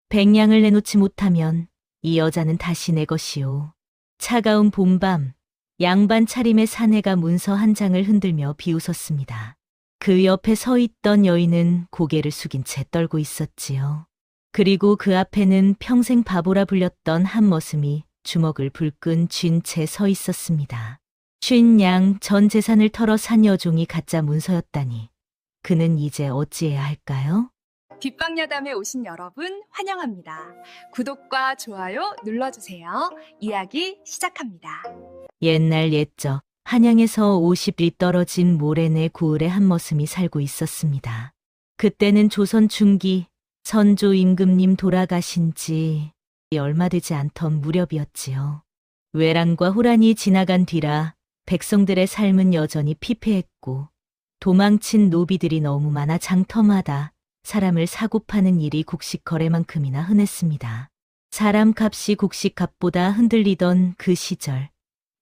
백냥을 내놓지 못하면 이 여자는 다시 내 것이오. 차가운 봄밤, 양반 차림의 사내가 문서 한 장을 흔들며 비웃었습니다. 그 옆에 서 있던 여인은 고개를 숙인 채 떨고 있었지요. 그리고 그 앞에는 평생 바보라 불렸던 한 머슴이 주먹을 불끈 쥔 채 서 있었습니다. 쉰 양 전 재산을 털어 산 여종이 가짜 문서였다니. 그는 이제 어찌해야 할까요? 뒷방야담에 오신 여러분 환영합니다. 구독과 좋아요 눌러주세요. 이야기 시작합니다. 옛날 옛적 한양에서 50리 떨어진 모래내 고을에 한 머슴이 살고 있었습니다. 그때는 조선 중기 선조 임금님 돌아가신 지 얼마 되지 않던 무렵이었지요. 외란과 호란이 지나간 뒤라 백성들의 삶은 여전히 피폐했고 도망친 노비들이 너무 많아 장터마다 사람을 사고 파는 일이 곡식 거래만큼이나 흔했습니다. 사람 값이 곡식 값보다 흔들리던 그 시절,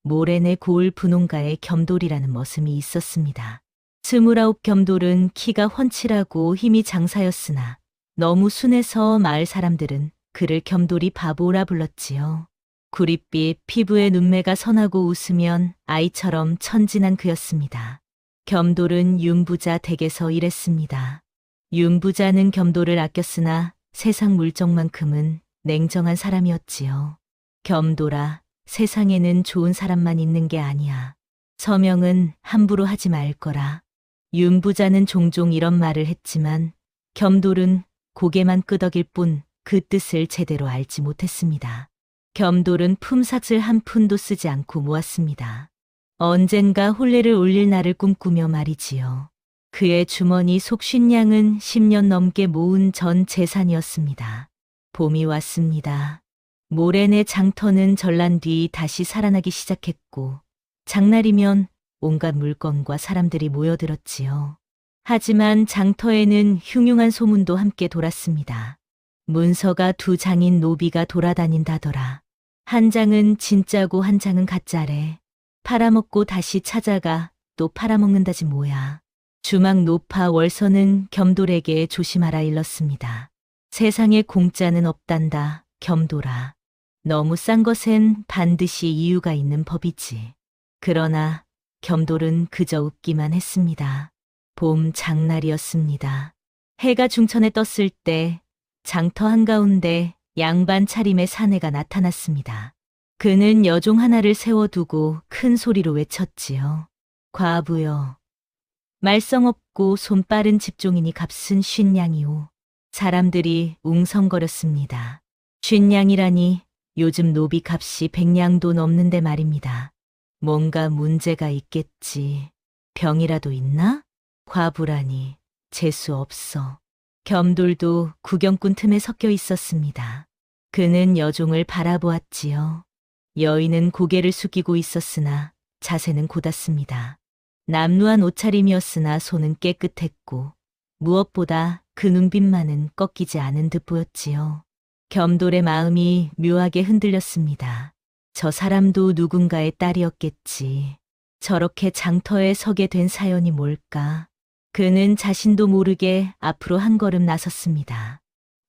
모래내 고을 분홍가에 겸돌이라는 머슴이 있었습니다. 29 겸돌은 키가 훤칠하고 힘이 장사였으나 너무 순해서 마을 사람들은 그를 겸돌이 바보라 불렀지요. 구릿빛 피부에 눈매가 선하고 웃으면 아이처럼 천진한 그였습니다. 겸돌은 윤부자 댁에서 일했습니다. 윤부자는 겸돌을 아꼈으나 세상 물정만큼은 냉정한 사람이었지요. 겸돌아, 세상에는 좋은 사람만 있는 게 아니야. 서명은 함부로 하지 말 거라. 윤부자는 종종 이런 말을 했지만 겸돌은 고개만 끄덕일 뿐 그 뜻을 제대로 알지 못했습니다. 겸돌은 품삯을 한 푼도 쓰지 않고 모았습니다. 언젠가 혼례를 올릴 날을 꿈꾸며 말이지요. 그의 주머니 속 쉰 양은 10년 넘게 모은 전 재산이었습니다. 봄이 왔습니다. 모래내 장터는 전란 뒤 다시 살아나기 시작했고 장날이면 온갖 물건과 사람들이 모여들었지요. 하지만 장터에는 흉흉한 소문도 함께 돌았습니다. 문서가 2장인 노비가 돌아다닌다더라. 한 장은 진짜고 한 장은 가짜래. 팔아먹고 다시 찾아가 또 팔아먹는다지 뭐야. 주막 노파 월서는 겸돌에게 조심하라 일렀습니다. 세상에 공짜는 없단다, 겸돌아. 너무 싼 것엔 반드시 이유가 있는 법이지. 그러나 겸돌은 그저 웃기만 했습니다. 봄 장날이었습니다. 해가 중천에 떴을 때 장터 한가운데 양반 차림의 사내가 나타났습니다. 그는 여종 하나를 세워두고 큰 소리로 외쳤지요. 과부여. 말썽 없고 손 빠른 집종이니 값은 쉰 양이오. 사람들이 웅성거렸습니다. 쉰 양이라니 요즘 노비 값이 100냥도 넘는데 말입니다. 뭔가 문제가 있겠지. 병이라도 있나? 과부라니 재수 없어. 겸돌도 구경꾼 틈에 섞여 있었습니다. 그는 여종을 바라보았지요. 여인은 고개를 숙이고 있었으나 자세는 곧았습니다. 남루한 옷차림이었으나 손은 깨끗했고 무엇보다 그 눈빛만은 꺾이지 않은 듯 보였지요. 겸돌의 마음이 묘하게 흔들렸습니다. 저 사람도 누군가의 딸이었겠지. 저렇게 장터에 서게 된 사연이 뭘까? 그는 자신도 모르게 앞으로 한 걸음 나섰습니다.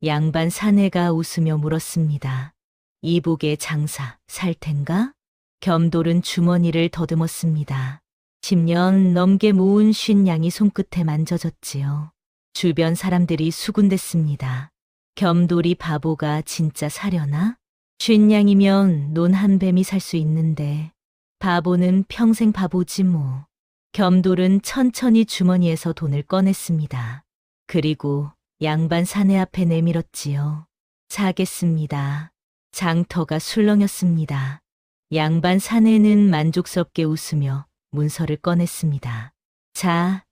양반 사내가 웃으며 물었습니다. 이복의 장사 살 텐가? 겸돌은 주머니를 더듬었습니다. 10년 넘게 모은 쉰 양이 손끝에 만져졌지요. 주변 사람들이 수군댔습니다. 겸돌이 바보가 진짜 사려나? 쉰 양이면 논 한 뱀이 살 수 있는데 바보는 평생 바보지 뭐. 겸돌은 천천히 주머니에서 돈을 꺼냈습니다. 그리고 양반 사내 앞에 내밀었지요. 사겠습니다. 장터가 술렁였습니다. 양반 사내는 만족스럽게 웃으며 문서를 꺼냈습니다. 자,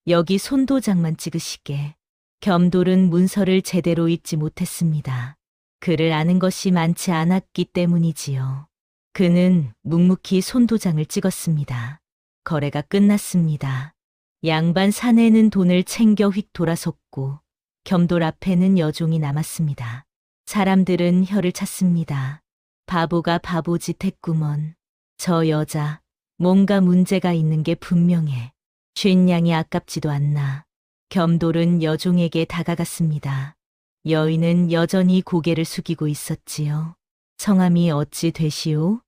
여기 손도장만 찍으시게. 겸돌은 문서를 제대로 읽지 못했습니다. 글을 아는 것이 많지 않았기 때문이지요. 그는 묵묵히 손도장을 찍었습니다. 거래가 끝났습니다. 양반 사내는 돈을 챙겨 휙 돌아섰고 겸돌 앞에는 여종이 남았습니다. 사람들은 혀를 찼습니다. 바보가 바보짓 했구먼. 저 여자 뭔가 문제가 있는 게 분명해. 쉰 양이 아깝지도 않나. 겸돌은 여종에게 다가갔습니다. 여인은 여전히 고개를 숙이고 있었지요. 성함이 어찌 되시오?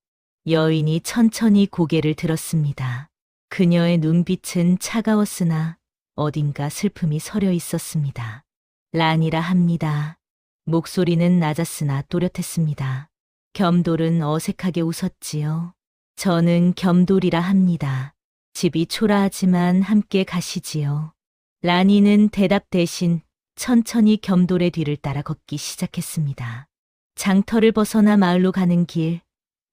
여인이 천천히 고개를 들었습니다. 그녀의 눈빛은 차가웠으나 어딘가 슬픔이 서려 있었습니다. 란이라 합니다. 목소리는 낮았으나 또렷했습니다. 겸돌은 어색하게 웃었지요. 저는 겸돌이라 합니다. 집이 초라하지만 함께 가시지요. 란이는 대답 대신 천천히 겸돌의 뒤를 따라 걷기 시작했습니다. 장터를 벗어나 마을로 가는 길,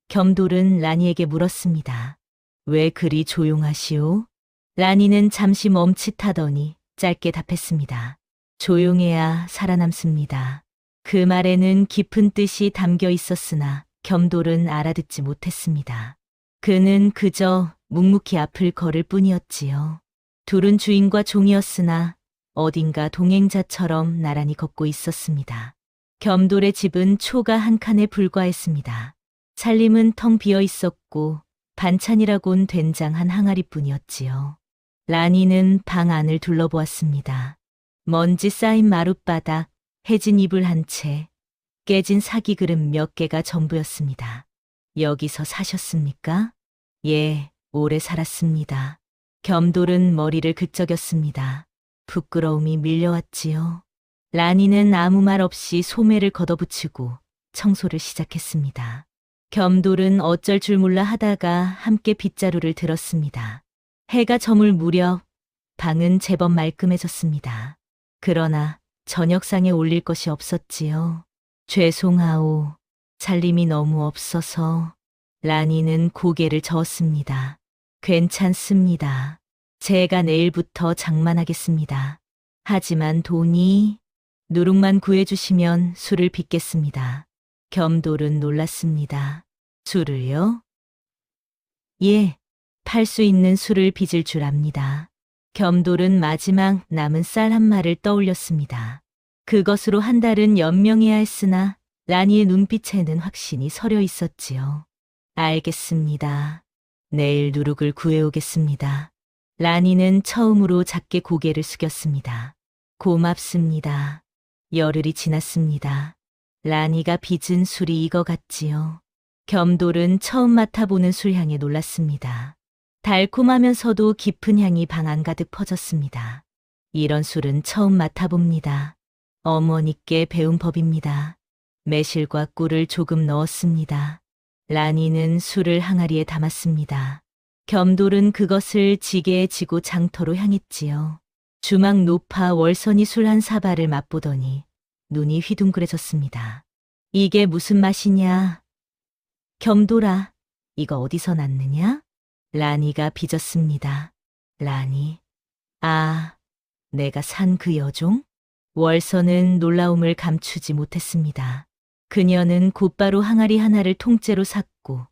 겸돌은 란이에게 물었습니다. 왜 그리 조용하시오? 란이는 잠시 멈칫하더니 짧게 답했습니다. 조용해야 살아남습니다. 그 말에는 깊은 뜻이 담겨 있었으나 겸돌은 알아듣지 못했습니다. 그는 그저 묵묵히 앞을 걸을 뿐이었지요. 둘은 주인과 종이었으나 어딘가 동행자처럼 나란히 걷고 있었습니다. 겸돌의 집은 초가 한 칸에 불과했습니다. 살림은 텅 비어 있었고 반찬이라곤 된장 한 항아리뿐이었지요. 란이는 방 안을 둘러보았습니다. 먼지 쌓인 마룻바닥, 해진 이불 한 채, 깨진 사기 그릇 몇 개가 전부였습니다. 여기서 사셨습니까? 예, 오래 살았습니다. 겸돌은 머리를 긁적였습니다. 부끄러움이 밀려왔지요. 란이는 아무 말 없이 소매를 걷어붙이고 청소를 시작했습니다. 겸돌은 어쩔 줄 몰라 하다가 함께 빗자루를 들었습니다. 해가 저물 무렵 방은 제법 말끔해졌습니다. 그러나 저녁상에 올릴 것이 없었지요. 죄송하오. 살림이 너무 없어서. 란이는 고개를 저었습니다. 괜찮습니다. 제가 내일부터 장만하겠습니다. 하지만 돈이 누룩만 구해주시면 술을 빚겠습니다. 겸돌은 놀랐습니다. 술을요? 예, 팔 수 있는 술을 빚을 줄 압니다. 겸돌은 마지막 남은 쌀 한 마를 떠올렸습니다. 그것으로 한 달은 연명해야 했으나 란이의 눈빛에는 확신이 서려 있었지요. 알겠습니다. 내일 누룩을 구해오겠습니다. 란이는 처음으로 작게 고개를 숙였습니다. 고맙습니다. 열흘이 지났습니다. 란이가 빚은 술이 익어갔지요. 겸돌은 처음 맡아보는 술향에 놀랐습니다. 달콤하면서도 깊은 향이 방 안 가득 퍼졌습니다. 이런 술은 처음 맡아봅니다. 어머니께 배운 법입니다. 매실과 꿀을 조금 넣었습니다. 란이는 술을 항아리에 담았습니다. 겸돌은 그것을 지게에 지고 장터로 향했지요. 주막 높아 월선이 술 한 사발을 맛보더니 눈이 휘둥그레졌습니다. 이게 무슨 맛이냐? 겸돌아, 이거 어디서 났느냐? 란이가 빚었습니다. 란이, 아, 내가 산 그 여종? 월선은 놀라움을 감추지 못했습니다. 그녀는 곧바로 항아리 하나를 통째로 샀고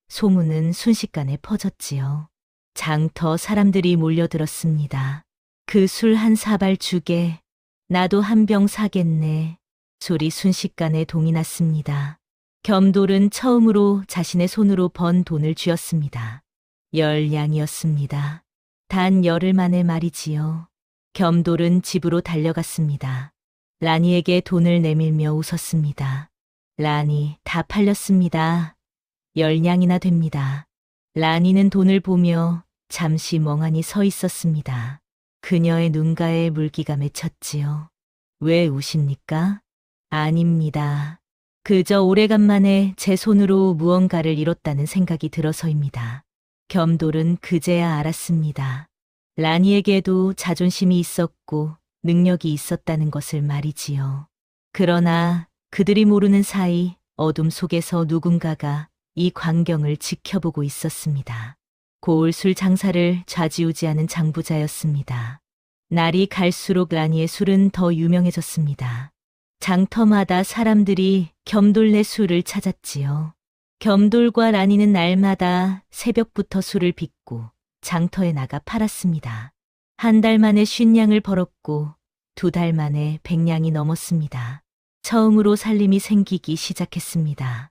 소문은 순식간에 퍼졌지요. 장터 사람들이 몰려들었습니다. 그 술 한 사발 주게, 나도 한 병 사겠네. 소리 순식간에 동이 났습니다. 겸돌은 처음으로 자신의 손으로 번 돈을 쥐었습니다. 10냥이었습니다. 단 열흘 만에 말이지요. 겸돌은 집으로 달려갔습니다. 란이에게 돈을 내밀며 웃었습니다. 란이, 다 팔렸습니다. 10냥이나 됩니다. 란이는 돈을 보며 잠시 멍하니 서 있었습니다. 그녀의 눈가에 물기가 맺혔지요. 왜 우십니까? 아닙니다. 그저 오래간만에 제 손으로 무언가를 이뤘다는 생각이 들어서입니다. 겸돌은 그제야 알았습니다. 란이에게도 자존심이 있었고 능력이 있었다는 것을 말이지요. 그러나 그들이 모르는 사이 어둠 속에서 누군가가 이 광경을 지켜보고 있었습니다. 고을술 장사를 좌지우지하는 장부자였습니다. 날이 갈수록 란이의 술은 더 유명해졌습니다. 장터마다 사람들이 겸돌네 술을 찾았지요. 겸돌과 란이는 날마다 새벽부터 술을 빚고 장터에 나가 팔았습니다. 한 달 만에 50냥을 벌었고 2달 만에 100냥이 넘었습니다. 처음으로 살림이 생기기 시작했습니다.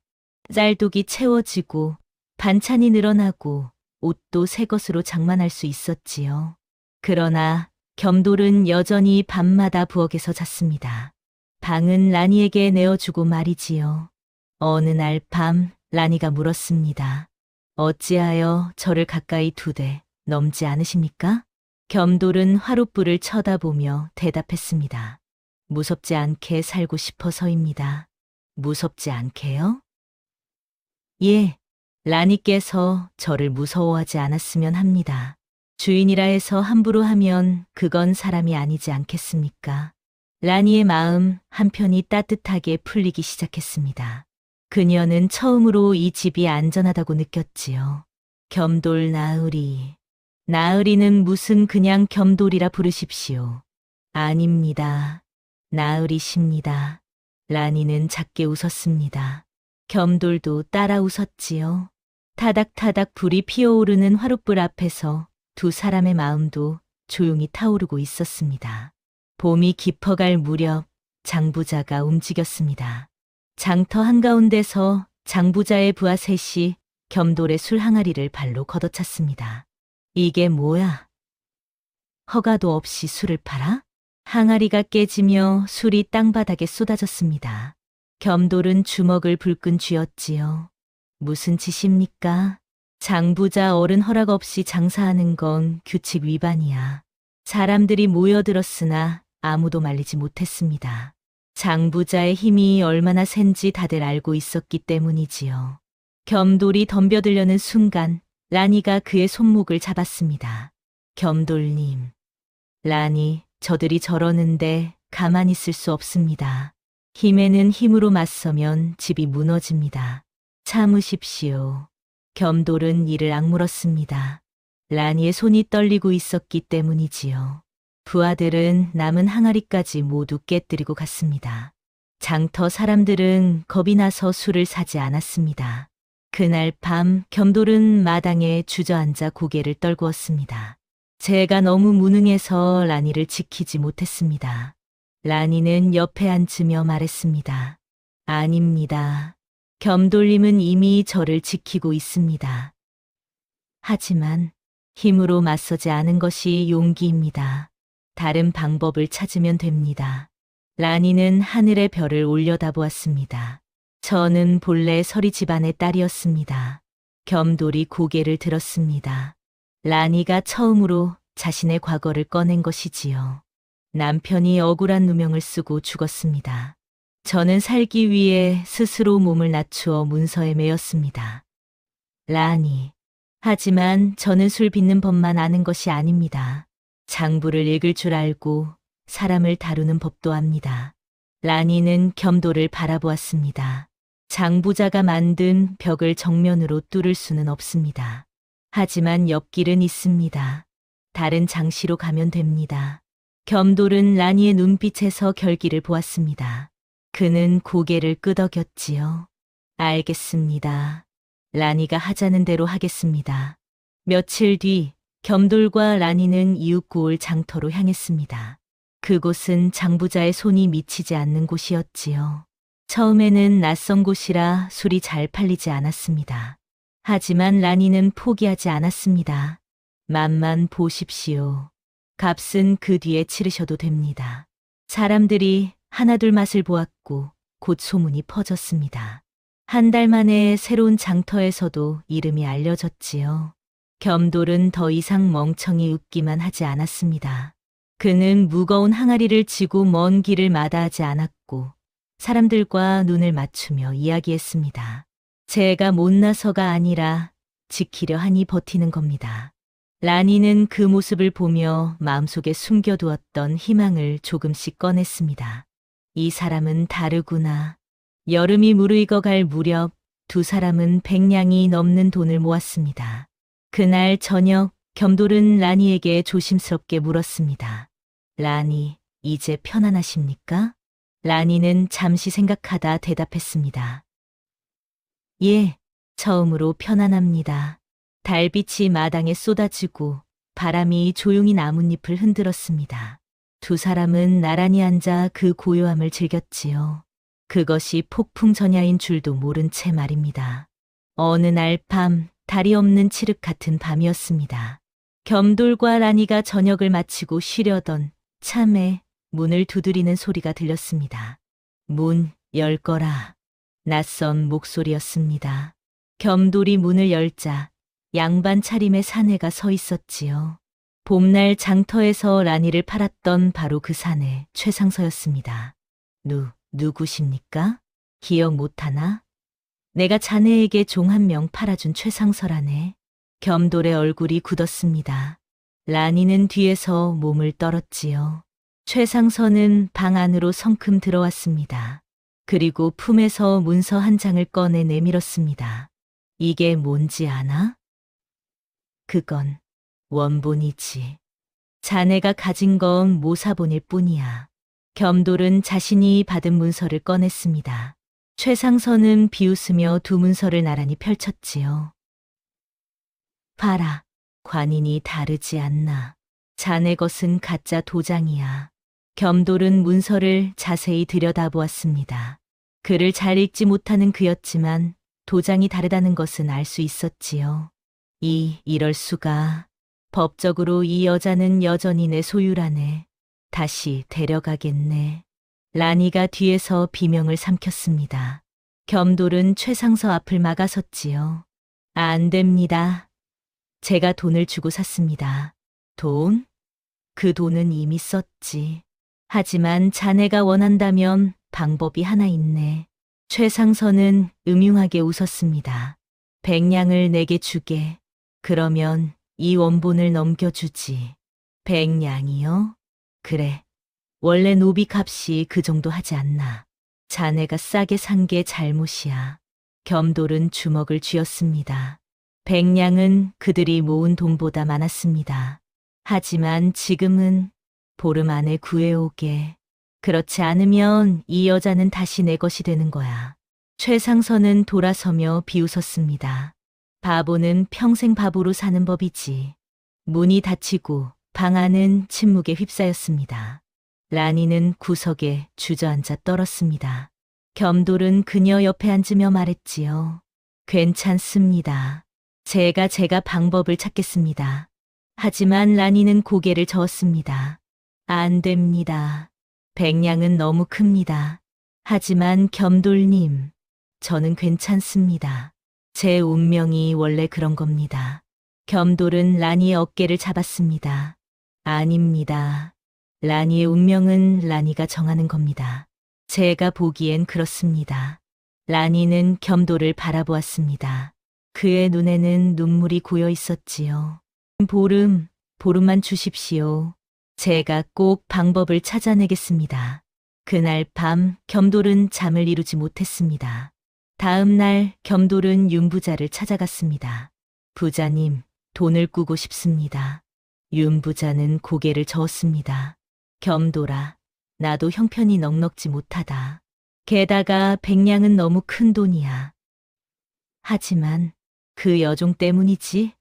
쌀독이 채워지고 반찬이 늘어나고 옷도 새 것으로 장만할 수 있었지요. 그러나 겸돌은 여전히 밤마다 부엌에서 잤습니다. 방은 라니에게 내어주고 말이지요. 어느 날 밤 라니가 물었습니다. 어찌하여 저를 가까이 두되 넘지 않으십니까? 겸돌은 화롯불을 쳐다보며 대답했습니다. 무섭지 않게 살고 싶어서입니다. 무섭지 않게요? 예, 라니께서 저를 무서워하지 않았으면 합니다. 주인이라 해서 함부로 하면 그건 사람이 아니지 않겠습니까? 라니의 마음 한편이 따뜻하게 풀리기 시작했습니다. 그녀는 처음으로 이 집이 안전하다고 느꼈지요. 겸돌 나으리. 나으리는 무슨 그냥 겸돌이라 부르십시오. 아닙니다. 나으리십니다. 라니는 작게 웃었습니다. 겸돌도 따라 웃었지요. 타닥타닥 불이 피어오르는 화롯불 앞에서 두 사람의 마음도 조용히 타오르고 있었습니다. 봄이 깊어갈 무렵 장부자가 움직였습니다. 장터 한가운데서 장부자의 부하 셋이 겸돌의 술 항아리를 발로 걷어찼습니다. 이게 뭐야? 허가도 없이 술을 팔아? 항아리가 깨지며 술이 땅바닥에 쏟아졌습니다. 겸돌은 주먹을 불끈 쥐었지요. 무슨 짓입니까? 장부자 어른 허락 없이 장사하는 건 규칙 위반이야. 사람들이 모여들었으나 아무도 말리지 못했습니다. 장부자의 힘이 얼마나 센지 다들 알고 있었기 때문이지요. 겸돌이 덤벼들려는 순간 라니가 그의 손목을 잡았습니다. 겸돌님. 라니, 저들이 저러는데 가만히 있을 수 없습니다. 힘에는 힘으로 맞서면 집이 무너집니다. 참으십시오. 겸돌은 이를 악물었습니다. 라니의 손이 떨리고 있었기 때문이지요. 부하들은 남은 항아리까지 모두 깨뜨리고 갔습니다. 장터 사람들은 겁이 나서 술을 사지 않았습니다. 그날 밤 겸돌은 마당에 주저앉아 고개를 떨구었습니다. 제가 너무 무능해서 라니를 지키지 못했습니다. 라니는 옆에 앉으며 말했습니다. 아닙니다. 겸돌님은 이미 저를 지키고 있습니다. 하지만 힘으로 맞서지 않은 것이 용기입니다. 다른 방법을 찾으면 됩니다. 라니는 하늘의 별을 올려다보았습니다. 저는 본래 서리 집안의 딸이었습니다. 겸돌이 고개를 들었습니다. 라니가 처음으로 자신의 과거를 꺼낸 것이지요. 남편이 억울한 누명을 쓰고 죽었습니다. 저는 살기 위해 스스로 몸을 낮추어 문서에 매였습니다. 라니. 하지만 저는 술 빚는 법만 아는 것이 아닙니다. 장부를 읽을 줄 알고 사람을 다루는 법도 압니다. 라니는 겸돌을 바라보았습니다. 장부자가 만든 벽을 정면으로 뚫을 수는 없습니다. 하지만 옆길은 있습니다. 다른 장시로 가면 됩니다. 겸돌은 라니의 눈빛에서 결기를 보았습니다. 그는 고개를 끄덕였지요. 알겠습니다. 라니가 하자는 대로 하겠습니다. 며칠 뒤 겸돌과 라니는 이웃 고을 장터로 향했습니다. 그곳은 장부자의 손이 미치지 않는 곳이었지요. 처음에는 낯선 곳이라 술이 잘 팔리지 않았습니다. 하지만 라니는 포기하지 않았습니다. 맛만 보십시오. 값은 그 뒤에 치르셔도 됩니다. 사람들이 하나둘 맛을 보았고 곧 소문이 퍼졌습니다. 한 달 만에 새로운 장터에서도 이름이 알려졌지요. 겸돌은 더 이상 멍청이 웃기만 하지 않았습니다. 그는 무거운 항아리를 지고 먼 길을 마다하지 않았고 사람들과 눈을 맞추며 이야기했습니다. 제가 못나서가 아니라 지키려 하니 버티는 겁니다. 라니는 그 모습을 보며 마음속에 숨겨두었던 희망을 조금씩 꺼냈습니다. 이 사람은 다르구나. 여름이 무르익어갈 무렵 두 사람은 100냥이 넘는 돈을 모았습니다. 그날 저녁 겸돌은 라니에게 조심스럽게 물었습니다. 라니, 이제 편안하십니까? 라니는 잠시 생각하다 대답했습니다. 예, 처음으로 편안합니다. 달빛이 마당에 쏟아지고 바람이 조용히 나뭇잎을 흔들었습니다. 두 사람은 나란히 앉아 그 고요함을 즐겼지요. 그것이 폭풍 전야인 줄도 모른 채 말입니다. 어느 날 밤, 달이 없는 칠흑 같은 밤이었습니다. 겸돌과 라니가 저녁을 마치고 쉬려던 참에 문을 두드리는 소리가 들렸습니다. 문 열 거라. 낯선 목소리였습니다. 겸돌이 문을 열자 양반 차림의 사내가 서 있었지요. 봄날 장터에서 라니를 팔았던 바로 그 사내 최상서였습니다. 누구십니까? 기억 못하나? 내가 자네에게 종 한 명 팔아준 최상서라네. 겸돌의 얼굴이 굳었습니다. 라니는 뒤에서 몸을 떨었지요. 최상서는 방 안으로 성큼 들어왔습니다. 그리고 품에서 문서 한 장을 꺼내 내밀었습니다. 이게 뭔지 아나? 그건 원본이지. 자네가 가진 건 모사본일 뿐이야. 겸돌은 자신이 받은 문서를 꺼냈습니다. 최상서는 비웃으며 두 문서를 나란히 펼쳤지요. 봐라, 관인이 다르지 않나. 자네 것은 가짜 도장이야. 겸돌은 문서를 자세히 들여다보았습니다. 글을 잘 읽지 못하는 그였지만 도장이 다르다는 것은 알 수 있었지요. 이럴 수가. 법적으로 이 여자는 여전히 내 소유라네. 다시 데려가겠네. 라니가 뒤에서 비명을 삼켰습니다. 겸돌은 최상서 앞을 막아섰지요. 안 됩니다. 제가 돈을 주고 샀습니다. 돈? 그 돈은 이미 썼지. 하지만 자네가 원한다면 방법이 하나 있네. 최상서는 음흉하게 웃었습니다. 100냥을 내게 주게. 그러면 이 원본을 넘겨주지. 100냥이요? 그래. 원래 노비 값이 그 정도 하지 않나. 자네가 싸게 산 게 잘못이야. 겸돌은 주먹을 쥐었습니다. 100냥은 그들이 모은 돈보다 많았습니다. 하지만 지금은 보름 안에 구해오게. 그렇지 않으면 이 여자는 다시 내 것이 되는 거야. 최상서는 돌아서며 비웃었습니다. 바보는 평생 바보로 사는 법이지. 문이 닫히고 방 안은 침묵에 휩싸였습니다. 라니는 구석에 주저앉아 떨었습니다. 겸돌은 그녀 옆에 앉으며 말했지요. 괜찮습니다. 제가 방법을 찾겠습니다. 하지만 라니는 고개를 저었습니다. 안 됩니다. 100냥은 너무 큽니다. 하지만 겸돌님, 저는 괜찮습니다. 제 운명이 원래 그런 겁니다. 겸돌은 라니의 어깨를 잡았습니다. 아닙니다. 라니의 운명은 라니가 정하는 겁니다. 제가 보기엔 그렇습니다. 라니는 겸돌을 바라보았습니다. 그의 눈에는 눈물이 고여 있었지요. 보름만 주십시오. 제가 꼭 방법을 찾아내겠습니다. 그날 밤 겸돌은 잠을 이루지 못했습니다. 다음 날 겸돌은 윤부자를 찾아갔습니다. 부자님, 돈을 꾸고 싶습니다. 윤부자는 고개를 저었습니다. 겸돌아, 나도 형편이 넉넉지 못하다. 게다가 100냥은 너무 큰 돈이야. 하지만 그 여종 때문이지.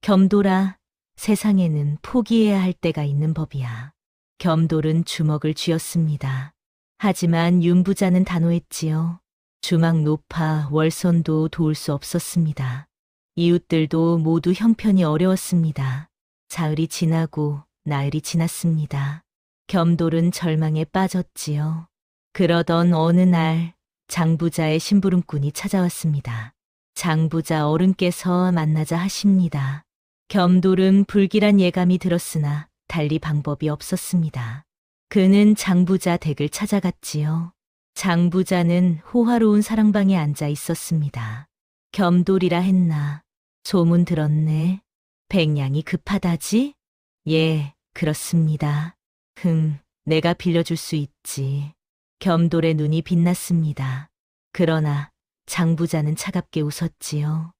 겸돌아, 세상에는 포기해야 할 때가 있는 법이야. 겸돌은 주먹을 쥐었습니다. 하지만 윤부자는 단호했지요. 주막 높아 월선도 도울 수 없었습니다. 이웃들도 모두 형편이 어려웠습니다. 사흘이 지나고 나흘이 지났습니다. 겸돌은 절망에 빠졌지요. 그러던 어느 날 장부자의 심부름꾼이 찾아왔습니다. 장부자 어른께서 만나자 하십니다. 겸돌은 불길한 예감이 들었으나 달리 방법이 없었습니다. 그는 장부자 댁을 찾아갔지요. 장부자는 호화로운 사랑방에 앉아 있었습니다. 겸돌이라 했나? 소문 들었네. 100냥이 급하다지? 예, 그렇습니다. 내가 빌려줄 수 있지. 겸돌의 눈이 빛났습니다. 그러나 장부자는 차갑게 웃었지요.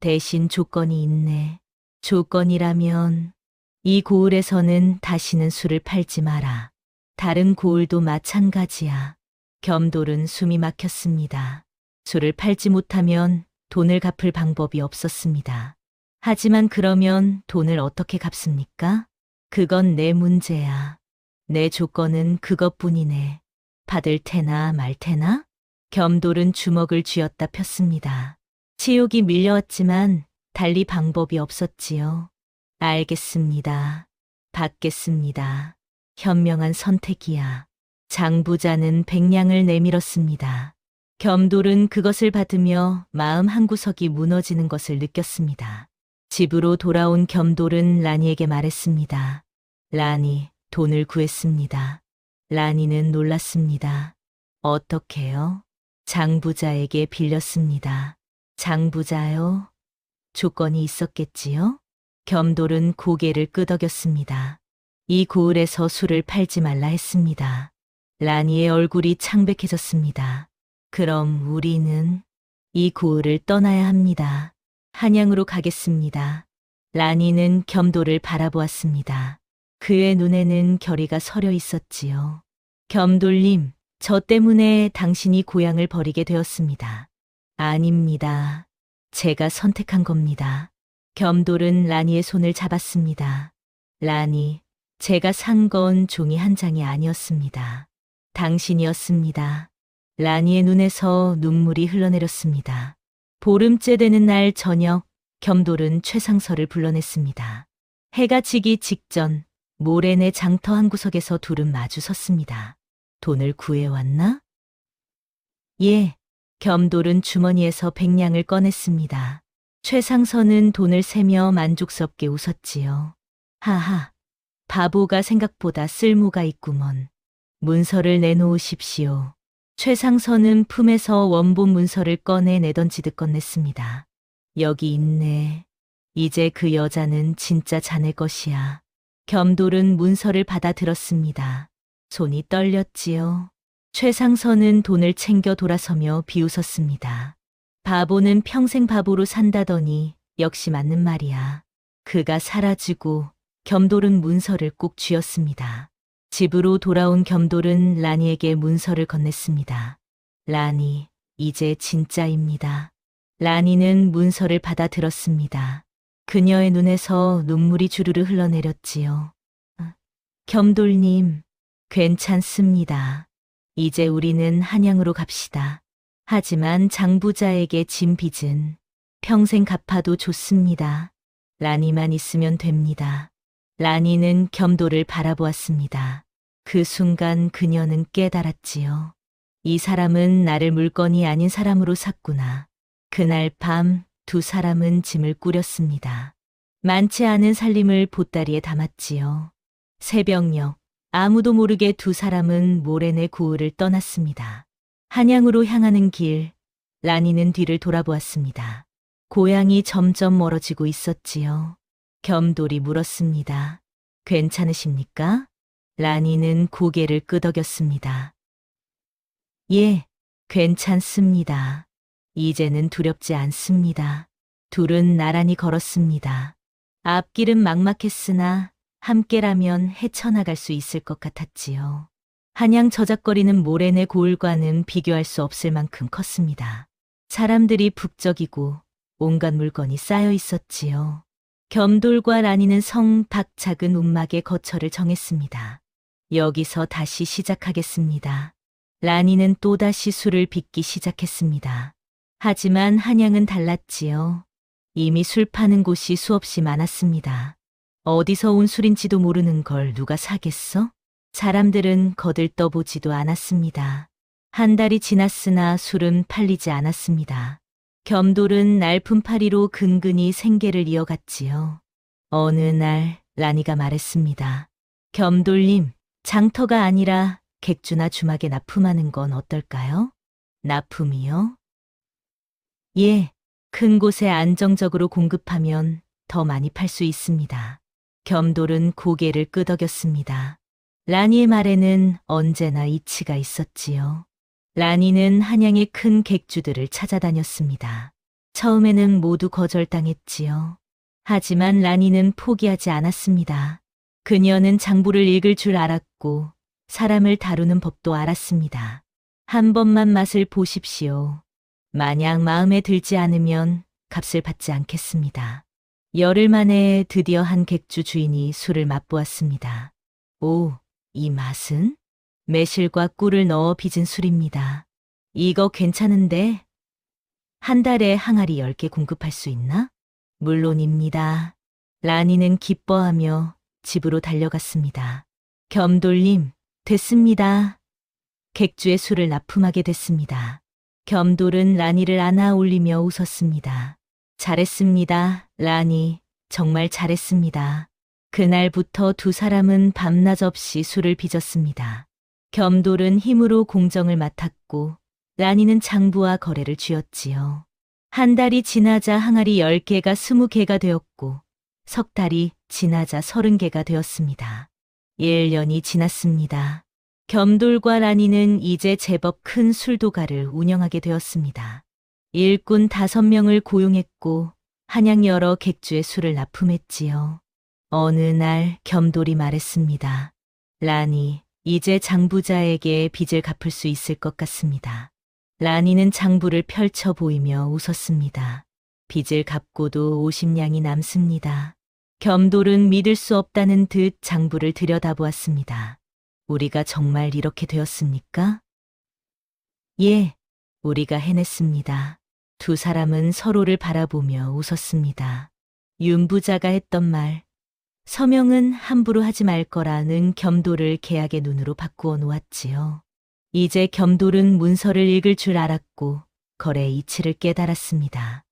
대신 조건이 있네. 조건이라면 이 고을에서는 다시는 술을 팔지 마라. 다른 고을도 마찬가지야. 겸돌은 숨이 막혔습니다. 술을 팔지 못하면 돈을 갚을 방법이 없었습니다. 하지만 그러면 돈을 어떻게 갚습니까? 그건 내 문제야. 내 조건은 그것뿐이네. 받을 테나 말 테나? 겸돌은 주먹을 쥐었다 폈습니다. 치욕이 밀려왔지만 달리 방법이 없었지요. 알겠습니다. 받겠습니다. 현명한 선택이야. 장부자는 백냥을 내밀었습니다. 겸돌은 그것을 받으며 마음 한구석이 무너지는 것을 느꼈습니다. 집으로 돌아온 겸돌은 라니에게 말했습니다. 라니, 돈을 구했습니다. 라니는 놀랐습니다. 어떻게요? 장부자에게 빌렸습니다. 장부자요? 조건이 있었겠지요? 겸돌은 고개를 끄덕였습니다. 이 고을에서 술을 팔지 말라 했습니다. 라니의 얼굴이 창백해졌습니다. 그럼 우리는 이 고을을 떠나야 합니다. 한양으로 가겠습니다. 라니는 겸돌을 바라보았습니다. 그의 눈에는 결의가 서려 있었지요. 겸돌님, 저 때문에 당신이 고향을 버리게 되었습니다. 아닙니다. 제가 선택한 겁니다. 겸돌은 라니의 손을 잡았습니다. 라니, 제가 산 건 종이 한 장이 아니었습니다. 당신이었습니다. 라니의 눈에서 눈물이 흘러내렸습니다. 보름째 되는 날 저녁, 겸돌은 최상서를 불러냈습니다. 해가 지기 직전 모래내 장터 한 구석에서 둘은 마주 섰습니다. 돈을 구해왔나? 예, 겸돌은 주머니에서 백냥을 꺼냈습니다. 최상서는 돈을 세며 만족스럽게 웃었지요. 하하, 바보가 생각보다 쓸모가 있구먼. 문서를 내놓으십시오. 최상서는 품에서 원본 문서를 꺼내 내던지듯 건넸습니다. 여기 있네. 이제 그 여자는 진짜 자네 것이야. 겸돌은 문서를 받아 들었습니다. 손이 떨렸지요. 최상서는 돈을 챙겨 돌아서며 비웃었습니다. 바보는 평생 바보로 산다더니 역시 맞는 말이야. 그가 사라지고 겸돌은 문서를 꼭 쥐었습니다. 집으로 돌아온 겸돌은 라니에게 문서를 건넸습니다. 라니, 이제 진짜입니다. 라니는 문서를 받아 들었습니다. 그녀의 눈에서 눈물이 주르르 흘러내렸지요. 겸돌님, 괜찮습니다. 이제 우리는 한양으로 갑시다. 하지만 장부자에게 진 빚은 평생 갚아도 좋습니다. 라니만 있으면 됩니다. 라니는 겸돌을 바라보았습니다. 그 순간 그녀는 깨달았지요. 이 사람은 나를 물건이 아닌 사람으로 샀구나. 그날 밤 두 사람은 짐을 꾸렸습니다. 많지 않은 살림을 보따리에 담았지요. 새벽녘 아무도 모르게 두 사람은 모래내 고을을 떠났습니다. 한양으로 향하는 길, 라니는 뒤를 돌아보았습니다. 고향이 점점 멀어지고 있었지요. 겸돌이 물었습니다. 괜찮으십니까? 라니는 고개를 끄덕였습니다. 예, 괜찮습니다. 이제는 두렵지 않습니다. 둘은 나란히 걸었습니다. 앞길은 막막했으나 함께라면 헤쳐나갈 수 있을 것 같았지요. 한양 저작거리는 모래내 고을과는 비교할 수 없을 만큼 컸습니다. 사람들이 북적이고 온갖 물건이 쌓여 있었지요. 겸돌과 라니는 성 밖 작은 움막의 거처를 정했습니다. 여기서 다시 시작하겠습니다. 라니는 또다시 술을 빚기 시작했습니다. 하지만 한양은 달랐지요. 이미 술 파는 곳이 수없이 많았습니다. 어디서 온 술인지도 모르는 걸 누가 사겠어? 사람들은 거들떠보지도 않았습니다. 한 달이 지났으나 술은 팔리지 않았습니다. 겸돌은 날품팔이로 근근히 생계를 이어갔지요. 어느 날 라니가 말했습니다. 겸돌님, 장터가 아니라 객주나 주막에 납품하는 건 어떨까요? 납품이요? 예, 큰 곳에 안정적으로 공급하면 더 많이 팔 수 있습니다. 겸돌은 고개를 끄덕였습니다. 라니의 말에는 언제나 이치가 있었지요. 라니는 한양의 큰 객주들을 찾아다녔습니다. 처음에는 모두 거절당했지요. 하지만 라니는 포기하지 않았습니다. 그녀는 장부를 읽을 줄 알았고 사람을 다루는 법도 알았습니다. 한 번만 맛을 보십시오. 만약 마음에 들지 않으면 값을 받지 않겠습니다. 열흘 만에 드디어 한 객주 주인이 술을 맛보았습니다. 오, 이 맛은? 매실과 꿀을 넣어 빚은 술입니다. 이거 괜찮은데? 한 달에 항아리 10개 공급할 수 있나? 물론입니다. 라니는 기뻐하며 집으로 달려갔습니다. 겸돌님, 됐습니다. 객주의 술을 납품하게 됐습니다. 겸돌은 라니를 안아 올리며 웃었습니다. 잘했습니다, 라니. 정말 잘했습니다. 그날부터 두 사람은 밤낮 없이 술을 빚었습니다. 겸돌은 힘으로 공정을 맡았고 라니는 장부와 거래를 쥐었지요. 한 달이 지나자 항아리 10개가 20개가 되었고 석 달이 지나자 30개가 되었습니다. 1년이 지났습니다. 겸돌과 라니는 이제 제법 큰 술도가를 운영하게 되었습니다. 일꾼 5명을 고용했고 한양 여러 객주의 술을 납품했지요. 어느 날 겸돌이 말했습니다. 라니, 이제 장부자에게 빚을 갚을 수 있을 것 같습니다. 라니는 장부를 펼쳐 보이며 웃었습니다. 빚을 갚고도 50냥이 남습니다. 겸돌은 믿을 수 없다는 듯 장부를 들여다보았습니다. 우리가 정말 이렇게 되었습니까? 예, 우리가 해냈습니다. 두 사람은 서로를 바라보며 웃었습니다. 윤부자가 했던 말, 서명은 함부로 하지 말 거라는 겸돌을 계약의 눈으로 바꾸어 놓았지요. 이제 겸돌은 문서를 읽을 줄 알았고 거래의 이치를 깨달았습니다.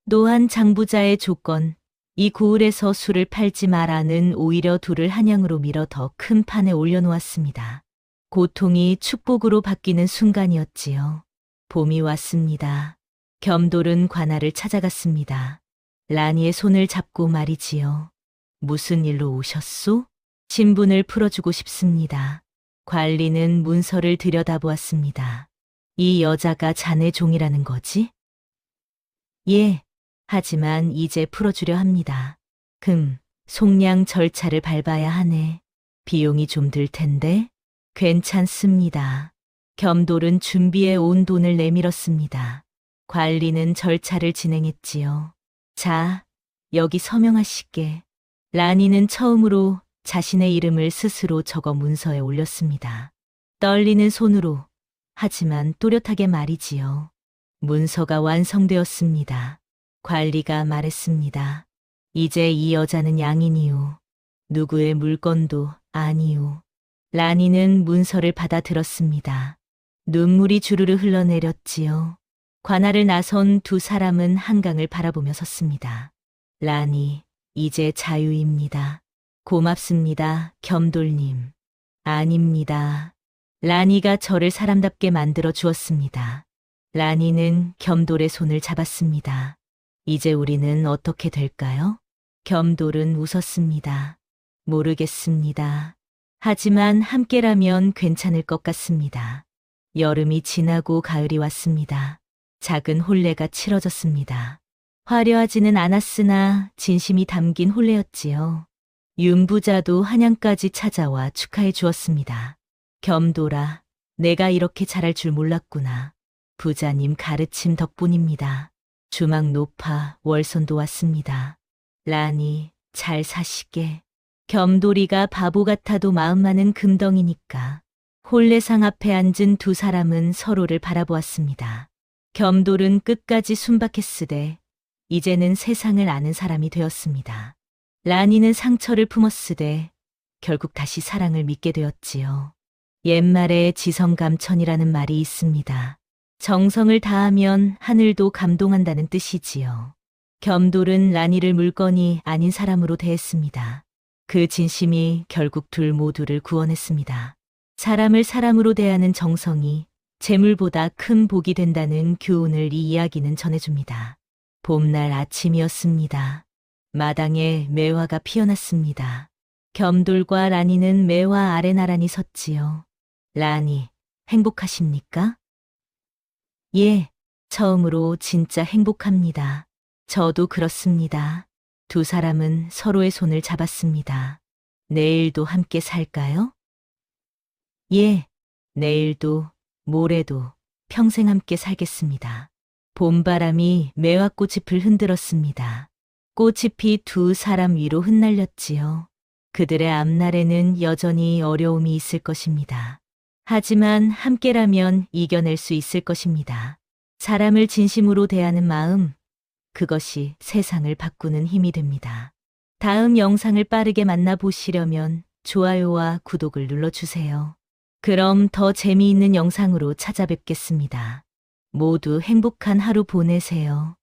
또한 장부자의 조건, 이 고을에서 술을 팔지 마라는 오히려 둘을 한양으로 밀어 더 큰 판에 올려놓았습니다. 고통이 축복으로 바뀌는 순간이었지요. 봄이 왔습니다. 겸돌은 관아를 찾아갔습니다. 라니의 손을 잡고 말이지요. 무슨 일로 오셨소? 신분을 풀어주고 싶습니다. 관리는 문서를 들여다보았습니다. 이 여자가 자네 종이라는 거지? 예, 하지만 이제 풀어주려 합니다. 속량 절차를 밟아야 하네. 비용이 좀 들 텐데? 괜찮습니다. 겸돌은 준비해 온 돈을 내밀었습니다. 관리는 절차를 진행했지요. 자, 여기 서명하시게. 라니는 처음으로 자신의 이름을 스스로 적어 문서에 올렸습니다. 떨리는 손으로, 하지만 또렷하게 말이지요. 문서가 완성되었습니다. 관리가 말했습니다. 이제 이 여자는 양인이요. 누구의 물건도 아니요. 라니는 문서를 받아들었습니다. 눈물이 주르르 흘러내렸지요. 관아를 나선 두 사람은 한강을 바라보며 섰습니다. 라니, 이제 자유입니다. 고맙습니다, 겸돌님. 아닙니다. 라니가 저를 사람답게 만들어 주었습니다. 라니는 겸돌의 손을 잡았습니다. 이제 우리는 어떻게 될까요? 겸돌은 웃었습니다. 모르겠습니다. 하지만 함께라면 괜찮을 것 같습니다. 여름이 지나고 가을이 왔습니다. 작은 혼례가 치러졌습니다. 화려하지는 않았으나 진심이 담긴 혼례였지요. 윤부자도 한양까지 찾아와 축하해 주었습니다. 겸돌아, 내가 이렇게 잘할 줄 몰랐구나. 부자님 가르침 덕분입니다. 주막 높아 월선도 왔습니다. 라니, 잘 사시게. 겸돌이가 바보 같아도 마음만은 금덩이니까. 혼례상 앞에 앉은 두 사람은 서로를 바라보았습니다. 겸돌은 끝까지 순박했으되 이제는 세상을 아는 사람이 되었습니다. 라니는 상처를 품었으되 결국 다시 사랑을 믿게 되었지요. 옛말에 지성감천이라는 말이 있습니다. 정성을 다하면 하늘도 감동한다는 뜻이지요. 겸돌은 라니를 물건이 아닌 사람으로 대했습니다. 그 진심이 결국 둘 모두를 구원했습니다. 사람을 사람으로 대하는 정성이 재물보다 큰 복이 된다는 교훈을 이 이야기는 전해줍니다. 봄날 아침이었습니다. 마당에 매화가 피어났습니다. 겸돌과 라니는 매화 아래 나란히 섰지요. 라니, 행복하십니까? 예, 처음으로 진짜 행복합니다. 저도 그렇습니다. 두 사람은 서로의 손을 잡았습니다. 내일도 함께 살까요? 예, 내일도, 모레도 평생 함께 살겠습니다. 봄바람이 매화꽃잎을 흔들었습니다. 꽃잎이 두 사람 위로 흩날렸지요. 그들의 앞날에는 여전히 어려움이 있을 것입니다. 하지만 함께라면 이겨낼 수 있을 것입니다. 사람을 진심으로 대하는 마음, 그것이 세상을 바꾸는 힘이 됩니다. 다음 영상을 빠르게 만나보시려면 좋아요와 구독을 눌러주세요. 그럼 더 재미있는 영상으로 찾아뵙겠습니다. 모두 행복한 하루 보내세요.